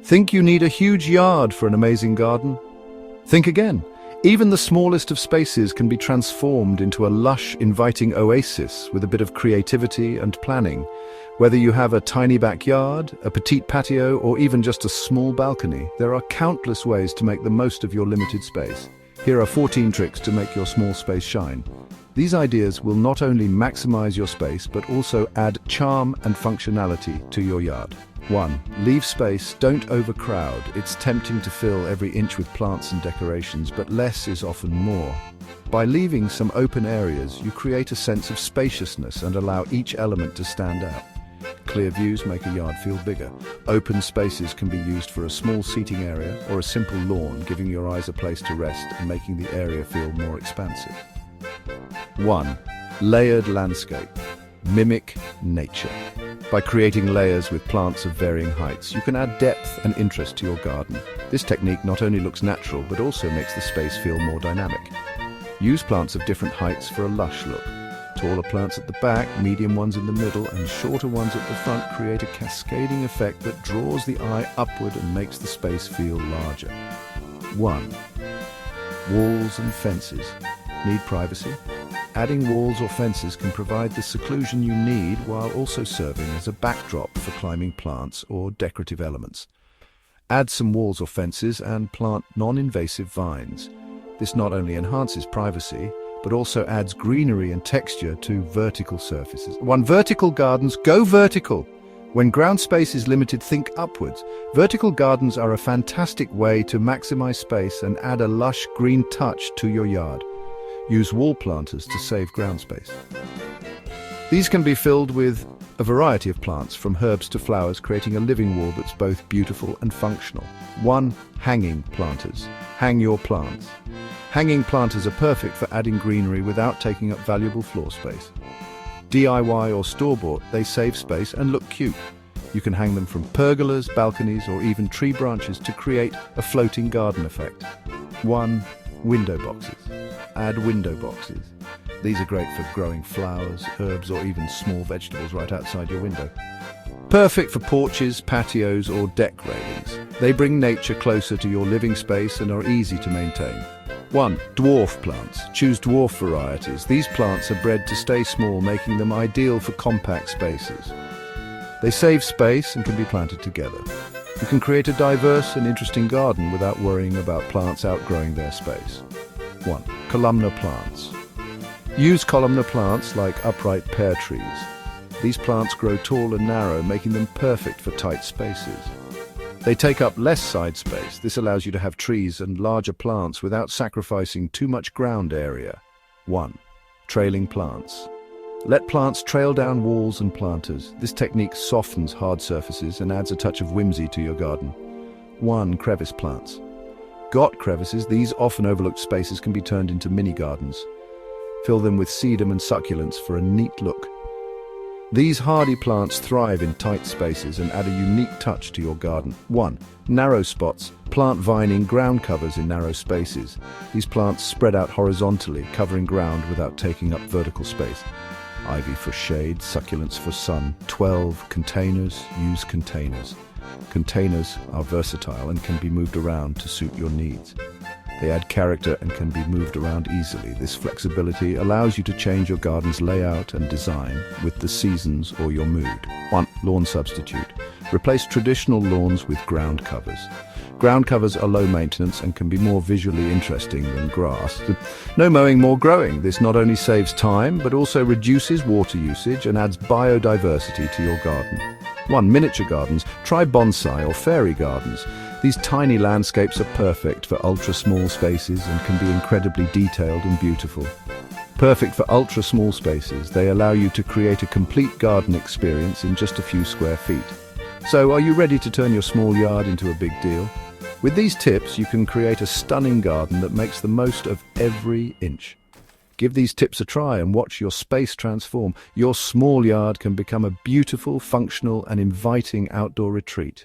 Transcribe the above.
Think you need a huge yard for an amazing garden? Think again. Even the smallest of spaces can be transformed into a lush, inviting oasis with a bit of creativity and planning. Whether you have a tiny backyard, a petite patio, or even just a small balcony, there are countless ways to make the most of your limited space. Here are 14 tricks to make your small space shine. These ideas will not only maximize your space, but also add charm and functionality to your yard. 1. Leave space, don't overcrowd. It's tempting to fill every inch with plants and decorations, but less is often more. By leaving some open areas, you create a sense of spaciousness and allow each element to stand out. Clear views make a yard feel bigger. Open spaces can be used for a small seating area or a simple lawn, giving your eyes a place to rest and making the area feel more expansive. 1. Layered landscape. Mimic nature. By creating layers with plants of varying heights, you can add depth and interest to your garden. This technique not only looks natural, but also makes the space feel more dynamic. Use plants of different heights for a lush look. Taller plants at the back, medium ones in the middle, and shorter ones at the front create a cascading effect that draws the eye upward and makes the space feel larger. 1. Walls and fences. Need privacy? Adding walls or fences can provide the seclusion you need while also serving as a backdrop for climbing plants or decorative elements. Add some walls or fences and plant non-invasive vines. This not only enhances privacy, but also adds greenery and texture to vertical surfaces. 1. Vertical gardens. Go vertical! When ground space is limited, think upwards. Vertical gardens are a fantastic way to maximize space and add a lush green touch to your yard. Use wall planters to save ground space. These can be filled with a variety of plants, from herbs to flowers, creating a living wall that's both beautiful and functional. 1. Hanging planters. Hang your plants. Hanging planters are perfect for adding greenery without taking up valuable floor space. DIY or store-bought, they save space and look cute. You can hang them from pergolas, balconies, or even tree branches to create a floating garden effect. 1. Window boxes. Add window boxes. These are great for growing flowers, herbs, or even small vegetables right outside your window. Perfect for porches, patios, or deck railings. They bring nature closer to your living space and are easy to maintain. 1. Dwarf plants. Choose dwarf varieties. These plants are bred to stay small, making them ideal for compact spaces. They save space and can be planted together. You can create a diverse and interesting garden without worrying about plants outgrowing their space. 1. Columnar plants. Use columnar plants like upright pear trees. These plants grow tall and narrow, making them perfect for tight spaces. They take up less side space. This allows you to have trees and larger plants without sacrificing too much ground area. 1. Trailing plants. Let plants trail down walls and planters. This technique softens hard surfaces and adds a touch of whimsy to your garden. 1. Crevice plants. Got crevices, these often overlooked spaces can be turned into mini gardens. Fill them with sedum and succulents for a neat look. These hardy plants thrive in tight spaces and add a unique touch to your garden. 1. Narrow spots. Plant vining ground covers in narrow spaces. These plants spread out horizontally, covering ground without taking up vertical space. Ivy for shade, succulents for sun. 12. Containers. Use containers. Containers are versatile and can be moved around to suit your needs. They add character and can be moved around easily. This flexibility allows you to change your garden's layout and design with the seasons or your mood. 1. Lawn substitute. Replace traditional lawns with ground covers. Ground covers are low maintenance and can be more visually interesting than grass. No mowing, more growing. This not only saves time, but also reduces water usage and adds biodiversity to your garden. 1. Miniature gardens. Try bonsai or fairy gardens. These tiny landscapes are perfect for ultra-small spaces and can be incredibly detailed and beautiful. Perfect for ultra-small spaces, they allow you to create a complete garden experience in just a few square feet. So, are you ready to turn your small yard into a big deal? With these tips, you can create a stunning garden that makes the most of every inch. Give these tips a try and watch your space transform. Your small yard can become a beautiful, functional, and inviting outdoor retreat.